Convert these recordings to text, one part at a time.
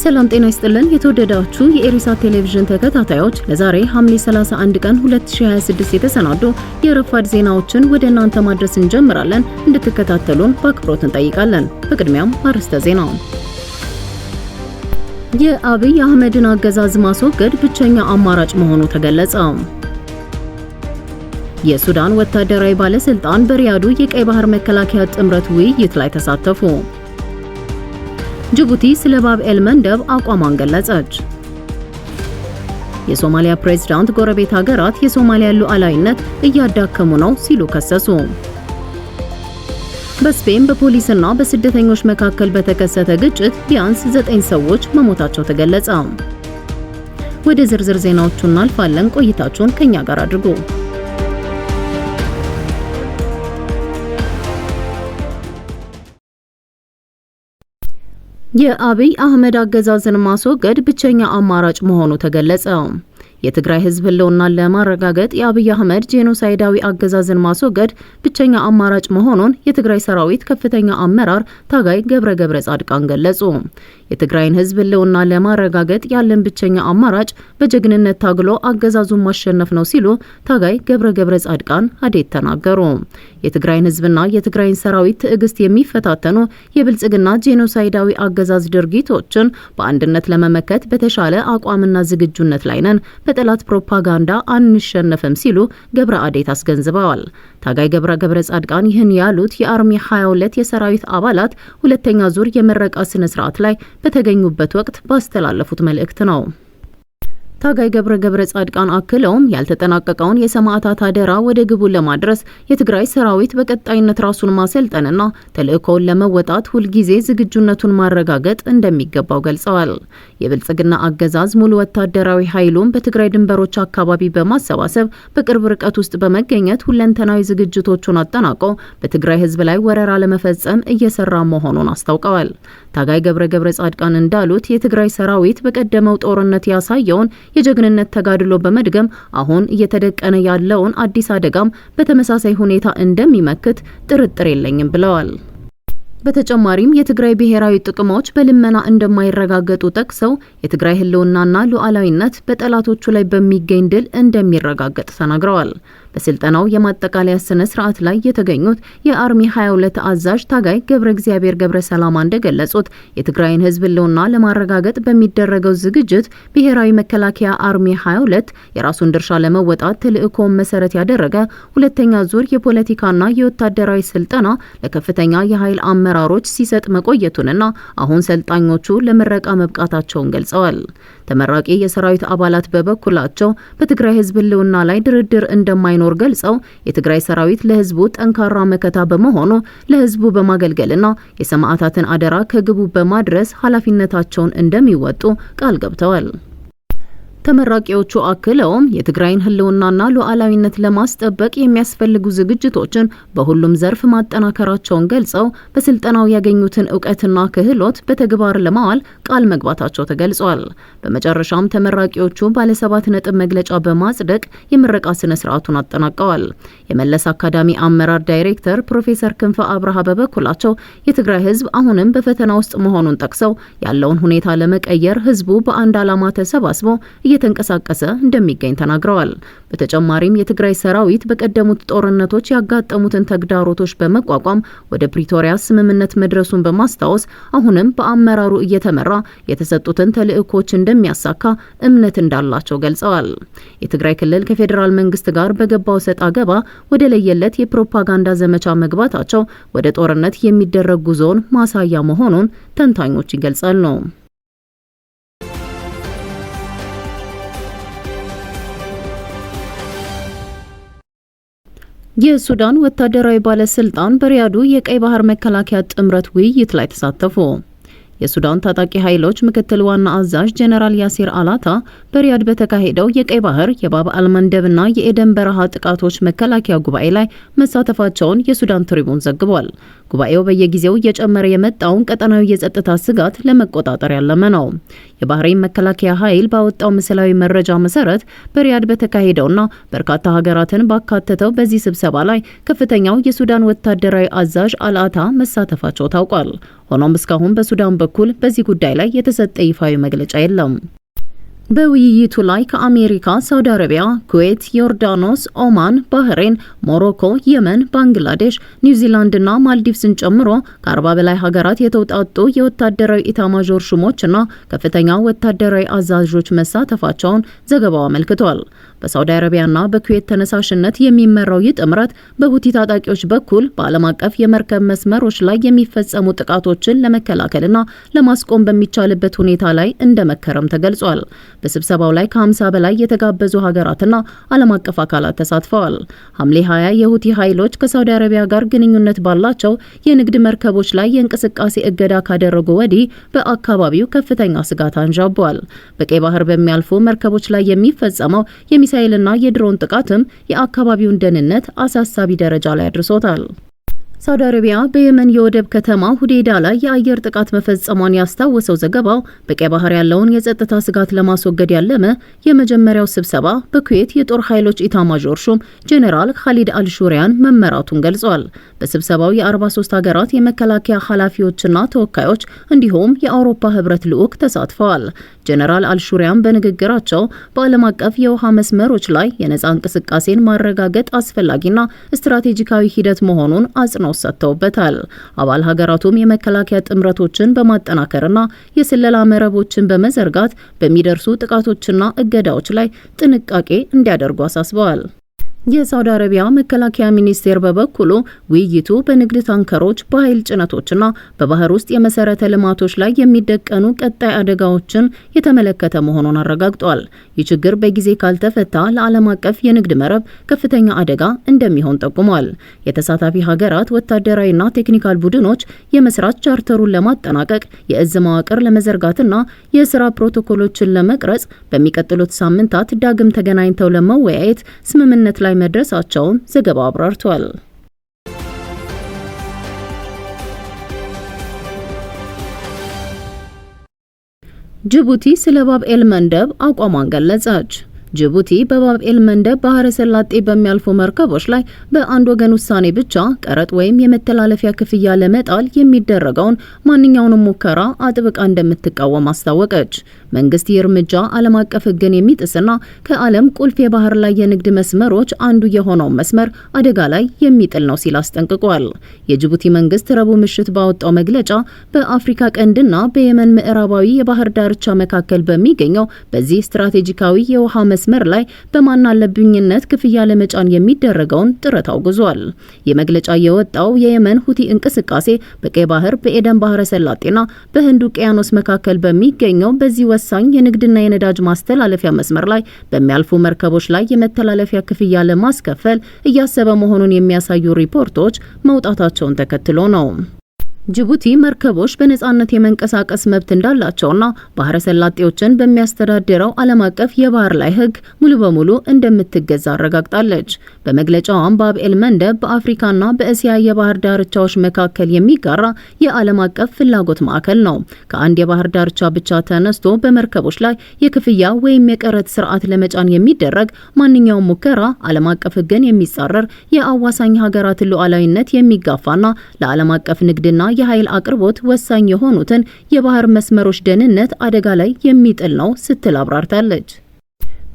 ሰላም ጤና ይስጥልን የተወደዳችሁ የኤሪሳት ቴሌቪዥን ተከታታዮች ለዛሬ ሐምሌ 31 ቀን 2026 የተሰናዱ የረፋድ ዜናዎችን ወደ እናንተ ማድረስ እንጀምራለን። እንድትከታተሉን በአክብሮት እንጠይቃለን። በቅድሚያም አርዕስተ ዜናው። የአብይ አህመድን አገዛዝ ማስወገድ ብቸኛ አማራጭ መሆኑ ተገለጸ። የሱዳን ወታደራዊ ባለስልጣን በሪያዱ የቀይ ባህር መከላከያ ጥምረት ውይይት ላይ ተሳተፉ። ጅቡቲ ስለ ባብ ኤል መንደብ አቋሟን ገለጸች። የሶማሊያ ፕሬዝዳንት ጎረቤት ሀገራት የሶማሊያ ሉዓላዊነት እያዳከሙ ነው ሲሉ ከሰሱ። በስፔን በፖሊስና በስደተኞች መካከል በተከሰተ ግጭት ቢያንስ 9 ሰዎች መሞታቸው ተገለጸ። ወደ ዝርዝር ዜናዎቹ እናልፋለን። ቆይታችሁን ከኛ ጋር አድርጉ። የአብይ አህመድ አገዛዝን ማስወገድ ብቸኛ አማራጭ መሆኑ ተገለጸ። የትግራይ ህዝብ ህልውናን ለማረጋገጥ የአብይ አህመድ ጄኖሳይዳዊ አገዛዝን ማስወገድ ብቸኛ አማራጭ መሆኑን የትግራይ ሰራዊት ከፍተኛ አመራር ታጋይ ገብረ ጻድቃን ገለጹ። የትግራይን ህዝብ ህልውና ለማረጋገጥ ያለን ብቸኛ አማራጭ በጀግንነት ታግሎ አገዛዙን ማሸነፍ ነው ሲሉ ታጋይ ገብረ ጻድቃን አዴት ተናገሩ። የትግራይን ህዝብና የትግራይን ሰራዊት ትዕግስት የሚፈታተኑ የብልጽግና ጄኖሳይዳዊ አገዛዝ ድርጊቶችን በአንድነት ለመመከት በተሻለ አቋምና ዝግጁነት ላይ ነን፣ በጠላት ፕሮፓጋንዳ አንሸነፍም ሲሉ ገብረ አዴት አስገንዝበዋል። ታጋይ ገብረ ጻድቃን ይህን ያሉት የአርሚ 22 የሰራዊት አባላት ሁለተኛ ዙር የምረቃ ስነ ስርዓት ላይ በተገኙበት ወቅት ባስተላለፉት መልእክት ነው። ታጋይ ገብረ ጻድቃን አክለውም ያልተጠናቀቀውን የሰማዕታት አደራ ወደ ግቡ ለማድረስ የትግራይ ሰራዊት በቀጣይነት ራሱን ማሰልጠንና ተልእኮውን ለመወጣት ሁልጊዜ ዝግጁነቱን ማረጋገጥ እንደሚገባው ገልጸዋል። የብልጽግና አገዛዝ ሙሉ ወታደራዊ ኃይሉን በትግራይ ድንበሮች አካባቢ በማሰባሰብ በቅርብ ርቀት ውስጥ በመገኘት ሁለንተናዊ ዝግጅቶቹን አጠናቆ በትግራይ ህዝብ ላይ ወረራ ለመፈጸም እየሰራ መሆኑን አስታውቀዋል። ታጋይ ገብረ ጻድቃን እንዳሉት የትግራይ ሰራዊት በቀደመው ጦርነት ያሳየውን የጀግንነት ተጋድሎ በመድገም አሁን እየተደቀነ ያለውን አዲስ አደጋም በተመሳሳይ ሁኔታ እንደሚመክት ጥርጥር የለኝም ብለዋል። በተጨማሪም የትግራይ ብሔራዊ ጥቅሞች በልመና እንደማይረጋገጡ ጠቅሰው የትግራይ ህልውናና ሉዓላዊነት በጠላቶቹ ላይ በሚገኝ ድል እንደሚረጋገጥ ተናግረዋል። በስልጠናው የማጠቃለያ ስነ ስርዓት ላይ የተገኙት የአርሚ 22 አዛዥ ታጋይ ገብረ ሰላማ እንደገለጹት የትግራይን ህዝብ ህልውና ለማረጋገጥ በሚደረገው ዝግጅት ብሔራዊ መከላከያ አርሚ 22 የራሱን ድርሻ ለመወጣት ተልእኮውን መሰረት ያደረገ ሁለተኛ ዙር የፖለቲካና የወታደራዊ ስልጠና ለከፍተኛ የኃይል አመራሮች ሲሰጥ መቆየቱንና አሁን ሰልጣኞቹ ለምረቃ መብቃታቸውን ገልጸዋል። ተመራቂ የሰራዊት አባላት በበኩላቸው በትግራይ ህዝብ ህልውና ላይ ድርድር እንደማይኖር ገልጸው የትግራይ ሰራዊት ለህዝቡ ጠንካራ መከታ በመሆኑ ለህዝቡ በማገልገልና የሰማዕታትን አደራ ከግቡ በማድረስ ኃላፊነታቸውን እንደሚወጡ ቃል ገብተዋል። ተመራቂዎቹ አክለውም የትግራይን ህልውናና ሉዓላዊነት ለማስጠበቅ የሚያስፈልጉ ዝግጅቶችን በሁሉም ዘርፍ ማጠናከራቸውን ገልጸው በስልጠናው ያገኙትን ዕውቀትና ክህሎት በተግባር ለማዋል ቃል መግባታቸው ተገልጿል። በመጨረሻም ተመራቂዎቹ ባለ7 ነጥብ መግለጫ በማጽደቅ የምረቃ ስነ ስርዓቱን አጠናቀዋል። የመለስ አካዳሚ አመራር ዳይሬክተር ፕሮፌሰር ክንፈ አብርሃ በበኩላቸው የትግራይ ህዝብ አሁንም በፈተና ውስጥ መሆኑን ጠቅሰው ያለውን ሁኔታ ለመቀየር ህዝቡ በአንድ ዓላማ ተሰባስቦ እየተንቀሳቀሰ እንደሚገኝ ተናግረዋል። በተጨማሪም የትግራይ ሰራዊት በቀደሙት ጦርነቶች ያጋጠሙትን ተግዳሮቶች በመቋቋም ወደ ፕሪቶሪያ ስምምነት መድረሱን በማስታወስ አሁንም በአመራሩ እየተመራ የተሰጡትን ተልእኮች እንደሚያሳካ እምነት እንዳላቸው ገልጸዋል። የትግራይ ክልል ከፌዴራል መንግስት ጋር በገባው ሰጣ ገባ ወደ ለየለት የፕሮፓጋንዳ ዘመቻ መግባታቸው ወደ ጦርነት የሚደረግ ጉዞን ማሳያ መሆኑን ተንታኞች ይገልጻሉ። የሱዳን ወታደራዊ ባለስልጣን በሪያዱ የቀይ ባህር መከላከያ ጥምረት ውይይት ላይ ተሳተፉ። የሱዳን ታጣቂ ኃይሎች ምክትል ዋና አዛዥ ጀነራል ያሲር አላታ በሪያድ በተካሄደው የቀይ ባህር የባብ ኤል መንደብና የኤደን በረሃ ጥቃቶች መከላከያ ጉባኤ ላይ መሳተፋቸውን የሱዳን ትሪቡን ዘግቧል። ጉባኤው በየጊዜው እየጨመረ የመጣውን ቀጠናዊ የጸጥታ ስጋት ለመቆጣጠር ያለመ ነው። የባህሬን መከላከያ ኃይል ባወጣው ምስላዊ መረጃ መሰረት በሪያድ በተካሄደውና በርካታ ሀገራትን ባካተተው በዚህ ስብሰባ ላይ ከፍተኛው የሱዳን ወታደራዊ አዛዥ አልአታ መሳተፋቸው ታውቋል። ሆኖም እስካሁን በሱዳን በኩል በዚህ ጉዳይ ላይ የተሰጠ ይፋዊ መግለጫ የለም። በውይይቱ ላይ ከአሜሪካ፣ ሳውዲ አረቢያ፣ ኩዌት፣ ዮርዳኖስ፣ ኦማን፣ ባህሬን፣ ሞሮኮ፣ የመን፣ ባንግላዴሽ፣ ኒውዚላንድና ማልዲቭስን ጨምሮ ከ40 በላይ ሀገራት የተውጣጡ የወታደራዊ ኢታማዦር ሹሞችና ከፍተኛ ወታደራዊ አዛዦች መሳተፋቸውን ዘገባው አመልክቷል። በሳውዲ አረቢያና በኩዌት ተነሳሽነት የሚመራው ይህ ጥምረት በሁቲ ታጣቂዎች በኩል በዓለም አቀፍ የመርከብ መስመሮች ላይ የሚፈጸሙ ጥቃቶችን ለመከላከልና ለማስቆም በሚቻልበት ሁኔታ ላይ እንደመከረም ተገልጿል። በስብሰባው ላይ ከ50 በላይ የተጋበዙ ሀገራትና ዓለም አቀፍ አካላት ተሳትፈዋል። ሐምሌ 20 የሁቲ ኃይሎች ከሳውዲ አረቢያ ጋር ግንኙነት ባላቸው የንግድ መርከቦች ላይ የእንቅስቃሴ እገዳ ካደረጉ ወዲህ በአካባቢው ከፍተኛ ስጋት አንዣቧል። በቀይ ባህር በሚያልፉ መርከቦች ላይ የሚፈጸመው የሚሳኤልና የድሮን ጥቃትም የአካባቢውን ደህንነት አሳሳቢ ደረጃ ላይ አድርሶታል። ሳውዲ አረቢያ በየመን የወደብ ከተማ ሁዴዳ ላይ የአየር ጥቃት መፈጸሟን ያስታወሰው ዘገባው በቀይ ባህር ያለውን የጸጥታ ስጋት ለማስወገድ ያለመ የመጀመሪያው ስብሰባ በኩዌት የጦር ኃይሎች ኢታማዦር ሹም ጄኔራል ካሊድ አልሹሪያን መመራቱን ገልጿል። በስብሰባው የ43 ሀገራት የመከላከያ ኃላፊዎችና ተወካዮች እንዲሁም የአውሮፓ ህብረት ልዑክ ተሳትፈዋል። ጄኔራል አልሹሪያን በንግግራቸው በዓለም አቀፍ የውሃ መስመሮች ላይ የነጻ እንቅስቃሴን ማረጋገጥ አስፈላጊና ስትራቴጂካዊ ሂደት መሆኑን አጽንኦት ሰጥተውበታል። አባል ሀገራቱም የመከላከያ ጥምረቶችን በማጠናከርና የስለላ መረቦችን በመዘርጋት በሚደርሱ ጥቃቶችና እገዳዎች ላይ ጥንቃቄ እንዲያደርጉ አሳስበዋል። የሳውዲ አረቢያ መከላከያ ሚኒስቴር በበኩሉ ውይይቱ በንግድ ታንከሮች፣ በኃይል ጭነቶችና በባህር ውስጥ የመሰረተ ልማቶች ላይ የሚደቀኑ ቀጣይ አደጋዎችን የተመለከተ መሆኑን አረጋግጧል። ይህ ችግር በጊዜ ካልተፈታ ለዓለም አቀፍ የንግድ መረብ ከፍተኛ አደጋ እንደሚሆን ጠቁሟል። የተሳታፊ ሀገራት ወታደራዊና ቴክኒካል ቡድኖች የመስራት ቻርተሩን ለማጠናቀቅ የእዝ መዋቅር ለመዘርጋትና የስራ ፕሮቶኮሎችን ለመቅረጽ በሚቀጥሉት ሳምንታት ዳግም ተገናኝተው ለመወያየት ስምምነት ላይ መድረሳቸውን ዘገባው አብራርቷል። ጅቡቲ ስለ ባብ ኤል መንደብ አቋሟን ገለጸች። ጅቡቲ በባብ ኤል መንደብ ባህረ ሰላጤ በሚያልፉ መርከቦች ላይ በአንድ ወገን ውሳኔ ብቻ ቀረጥ ወይም የመተላለፊያ ክፍያ ለመጣል የሚደረገውን ማንኛውንም ሙከራ አጥብቃ እንደምትቃወም አስታወቀች። መንግስት ይህ እርምጃ ዓለም አቀፍ ሕግን የሚጥስና ከዓለም ቁልፍ የባህር ላይ የንግድ መስመሮች አንዱ የሆነውን መስመር አደጋ ላይ የሚጥል ነው ሲል አስጠንቅቋል። የጅቡቲ መንግስት ረቡዕ ምሽት ባወጣው መግለጫ በአፍሪካ ቀንድና በየመን ምዕራባዊ የባህር ዳርቻ መካከል በሚገኘው በዚህ ስትራቴጂካዊ የውሃ መስመር ላይ በማናለብኝነት ክፍያ ለመጫን የሚደረገውን ጥረት አውግዟል። የመግለጫ የወጣው የየመን ሁቲ እንቅስቃሴ በቀይ ባህር፣ በኤደን ባህረ ሰላጤና በህንድ ውቅያኖስ መካከል በሚገኘው በዚህ ወሳኝ የንግድና የነዳጅ ማስተላለፊያ መስመር ላይ በሚያልፉ መርከቦች ላይ የመተላለፊያ ክፍያ ለማስከፈል እያሰበ መሆኑን የሚያሳዩ ሪፖርቶች መውጣታቸውን ተከትሎ ነው። ጅቡቲ መርከቦች በነጻነት የመንቀሳቀስ መብት እንዳላቸውና ባህረ ሰላጤዎችን በሚያስተዳድረው ዓለም አቀፍ የባህር ላይ ሕግ ሙሉ በሙሉ እንደምትገዛ አረጋግጣለች። በመግለጫዋም ባብ ኤል መንደብ በአፍሪካና በእስያ የባህር ዳርቻዎች መካከል የሚጋራ የዓለም አቀፍ ፍላጎት ማዕከል ነው። ከአንድ የባህር ዳርቻ ብቻ ተነስቶ በመርከቦች ላይ የክፍያ ወይም የቀረጥ ስርዓት ለመጫን የሚደረግ ማንኛውም ሙከራ ዓለም አቀፍ ሕግን የሚጻረር የአዋሳኝ ሀገራትን ሉዓላዊነት የሚጋፋና ለዓለም አቀፍ ንግድና የኃይል አቅርቦት ወሳኝ የሆኑትን የባህር መስመሮች ደህንነት አደጋ ላይ የሚጥል ነው ስትል አብራርታለች።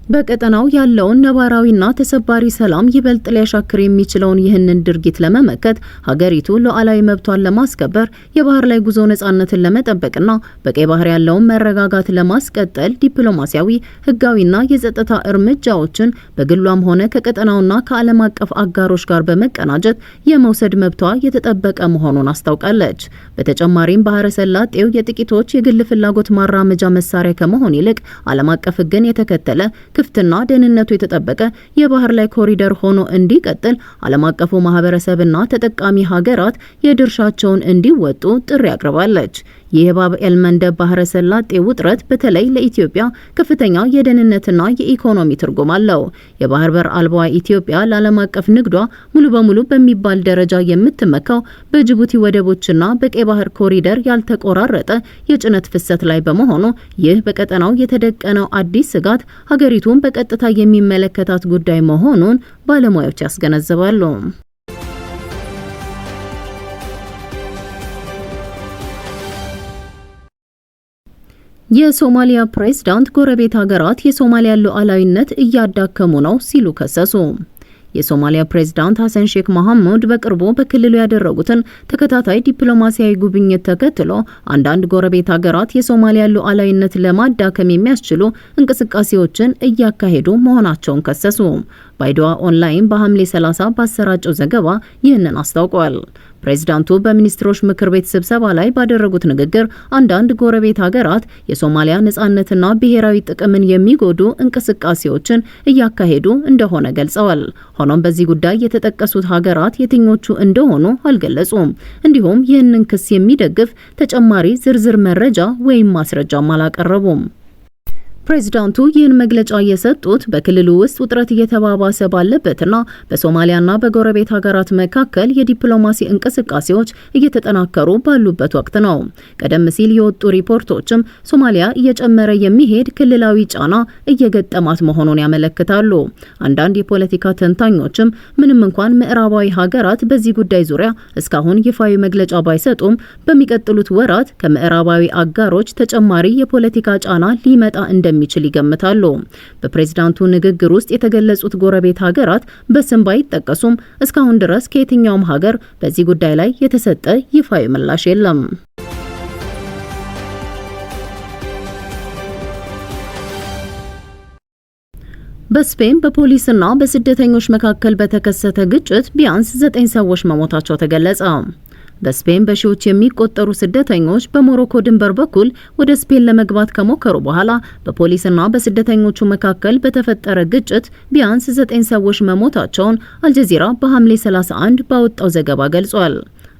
በቀጠናው ያለውን ነባራዊና ተሰባሪ ሰላም ይበልጥ ሊያሻክር የሚችለውን ይህንን ድርጊት ለመመከት ሀገሪቱ ሉዓላዊ መብቷን ለማስከበር የባህር ላይ ጉዞ ነጻነትን ለመጠበቅና በቀይ ባህር ያለውን መረጋጋት ለማስቀጠል ዲፕሎማሲያዊ፣ ህጋዊና የጸጥታ እርምጃዎችን በግሏም ሆነ ከቀጠናውና ከዓለም አቀፍ አጋሮች ጋር በመቀናጀት የመውሰድ መብቷ የተጠበቀ መሆኑን አስታውቃለች። በተጨማሪም ባህረ ሰላጤው የጥቂቶች የግል ፍላጎት ማራመጃ መሳሪያ ከመሆን ይልቅ ዓለም አቀፍ ህግን የተከተለ ክፍትና ደህንነቱ የተጠበቀ የባህር ላይ ኮሪደር ሆኖ እንዲቀጥል ዓለም አቀፉ ማህበረሰብና ተጠቃሚ ሀገራት የድርሻቸውን እንዲወጡ ጥሪ አቅርባለች። የባብ ኤልመንደብ ባህረ ሰላጤ ውጥረት በተለይ ለኢትዮጵያ ከፍተኛ የደህንነትና የኢኮኖሚ ትርጉም አለው። የባህር በር አልባዋ ኢትዮጵያ ለዓለም አቀፍ ንግዷ ሙሉ በሙሉ በሚባል ደረጃ የምትመካው በጅቡቲ ወደቦችና በቀይ ባህር ኮሪደር ያልተቆራረጠ የጭነት ፍሰት ላይ በመሆኑ ይህ በቀጠናው የተደቀነው አዲስ ስጋት ሀገሪቱን በቀጥታ የሚመለከታት ጉዳይ መሆኑን ባለሙያዎች ያስገነዝባሉ። የሶማሊያ ፕሬዝዳንት ጎረቤት ሀገራት የሶማሊያ ሉዓላዊነት እያዳከሙ ነው ሲሉ ከሰሱ። የሶማሊያ ፕሬዝዳንት ሐሰን ሼክ መሐሙድ በቅርቡ በክልሉ ያደረጉትን ተከታታይ ዲፕሎማሲያዊ ጉብኝት ተከትሎ አንዳንድ ጎረቤት ሀገራት የሶማሊያ ሉዓላዊነት ለማዳከም የሚያስችሉ እንቅስቃሴዎችን እያካሄዱ መሆናቸውን ከሰሱ። ባይዶዋ ኦንላይን በሐምሌ 30 ባሰራጨው ዘገባ ይህንን አስታውቋል። ፕሬዝዳንቱ በሚኒስትሮች ምክር ቤት ስብሰባ ላይ ባደረጉት ንግግር አንዳንድ ጎረቤት ሀገራት የሶማሊያ ነጻነትና ብሔራዊ ጥቅምን የሚጎዱ እንቅስቃሴዎችን እያካሄዱ እንደሆነ ገልጸዋል። ሆኖም በዚህ ጉዳይ የተጠቀሱት ሀገራት የትኞቹ እንደሆኑ አልገለጹም። እንዲሁም ይህንን ክስ የሚደግፍ ተጨማሪ ዝርዝር መረጃ ወይም ማስረጃም አላቀረቡም። ፕሬዝዳንቱ ይህን መግለጫ የሰጡት በክልሉ ውስጥ ውጥረት እየተባባሰ ባለበትና በሶማሊያና በጎረቤት ሀገራት መካከል የዲፕሎማሲ እንቅስቃሴዎች እየተጠናከሩ ባሉበት ወቅት ነው። ቀደም ሲል የወጡ ሪፖርቶችም ሶማሊያ እየጨመረ የሚሄድ ክልላዊ ጫና እየገጠማት መሆኑን ያመለክታሉ። አንዳንድ የፖለቲካ ተንታኞችም ምንም እንኳን ምዕራባዊ ሀገራት በዚህ ጉዳይ ዙሪያ እስካሁን ይፋዊ መግለጫ ባይሰጡም በሚቀጥሉት ወራት ከምዕራባዊ አጋሮች ተጨማሪ የፖለቲካ ጫና ሊመጣ እንደሚችል ይገምታሉ። በፕሬዝዳንቱ ንግግር ውስጥ የተገለጹት ጎረቤት ሀገራት በስም ባይጠቀሱም እስካሁን ድረስ ከየትኛውም ሀገር በዚህ ጉዳይ ላይ የተሰጠ ይፋዊ ምላሽ የለም። በስፔን በፖሊስና በስደተኞች መካከል በተከሰተ ግጭት ቢያንስ 9 ሰዎች መሞታቸው ተገለጸ። በስፔን በሺዎች የሚቆጠሩ ስደተኞች በሞሮኮ ድንበር በኩል ወደ ስፔን ለመግባት ከሞከሩ በኋላ በፖሊስና በስደተኞቹ መካከል በተፈጠረ ግጭት ቢያንስ 9 ሰዎች መሞታቸውን አልጀዚራ በሐምሌ 31 ባወጣው ዘገባ ገልጿል።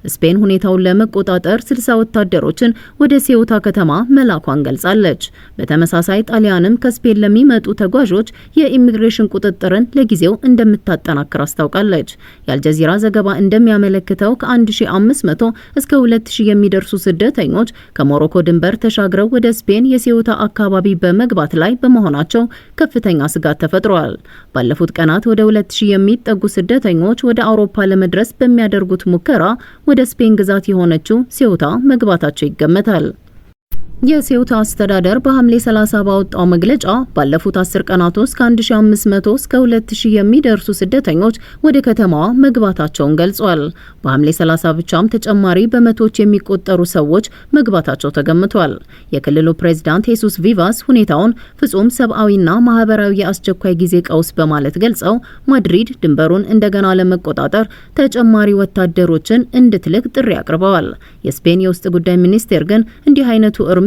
ስፔን ሁኔታውን ለመቆጣጠር 60 ወታደሮችን ወደ ሴውታ ከተማ መላኳን ገልጻለች። በተመሳሳይ ጣሊያንም ከስፔን ለሚመጡ ተጓዦች የኢሚግሬሽን ቁጥጥርን ለጊዜው እንደምታጠናክር አስታውቃለች። የአልጀዚራ ዘገባ እንደሚያመለክተው ከ1500 እስከ 2000 የሚደርሱ ስደተኞች ከሞሮኮ ድንበር ተሻግረው ወደ ስፔን የሴውታ አካባቢ በመግባት ላይ በመሆናቸው ከፍተኛ ስጋት ተፈጥሯል። ባለፉት ቀናት ወደ 2000 የሚጠጉ ስደተኞች ወደ አውሮፓ ለመድረስ በሚያደርጉት ሙከራ ወደ ስፔን ግዛት የሆነችው ሴውታ መግባታቸው ይገመታል። የሴውታ አስተዳደር በሐምሌ 30 ባወጣው መግለጫ ባለፉት 10 ቀናት ውስጥ ከ1500 እስከ 2000 የሚደርሱ ስደተኞች ወደ ከተማዋ መግባታቸውን ገልጿል። በሐምሌ 30 ብቻም ተጨማሪ በመቶዎች የሚቆጠሩ ሰዎች መግባታቸው ተገምቷል። የክልሉ ፕሬዝዳንት ሄሱስ ቪቫስ ሁኔታውን ፍጹም ሰብአዊና ማህበራዊ የአስቸኳይ ጊዜ ቀውስ በማለት ገልጸው ማድሪድ ድንበሩን እንደገና ለመቆጣጠር ተጨማሪ ወታደሮችን እንድትልክ ጥሪ አቅርበዋል። የስፔን የውስጥ ጉዳይ ሚኒስቴር ግን እንዲህ አይነቱ እርምጃ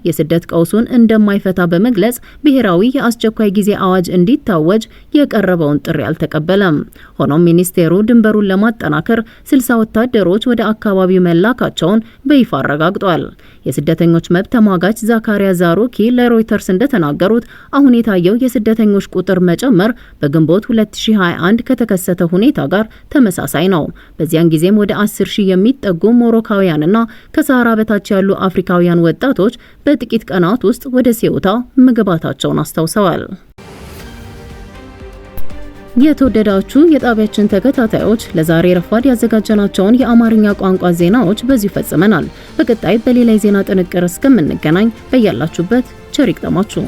የስደት ቀውሱን እንደማይፈታ በመግለጽ ብሔራዊ የአስቸኳይ ጊዜ አዋጅ እንዲታወጅ የቀረበውን ጥሪ አልተቀበለም። ሆኖም ሚኒስቴሩ ድንበሩን ለማጠናከር 60 ወታደሮች ወደ አካባቢው መላካቸውን በይፋ አረጋግጧል። የስደተኞች መብት ተሟጋች ዛካሪያ ዛሩኪ ለሮይተርስ እንደተናገሩት አሁን የታየው የስደተኞች ቁጥር መጨመር በግንቦት 2021 ከተከሰተ ሁኔታ ጋር ተመሳሳይ ነው። በዚያን ጊዜም ወደ 10,000 የሚጠጉ ሞሮካውያንና ከሰሃራ በታች ያሉ አፍሪካውያን ወጣቶች በጥቂት ቀናት ውስጥ ወደ ሴውታ መግባታቸውን አስታውሰዋል። የተወደዳችሁ የጣቢያችን ተከታታዮች ለዛሬ ረፋድ ያዘጋጀናቸውን የአማርኛ ቋንቋ ዜናዎች በዚሁ ፈጽመናል። በቀጣይ በሌላ የዜና ጥንቅር እስከምንገናኝ በያላችሁበት ቸር ይግጠማችሁ።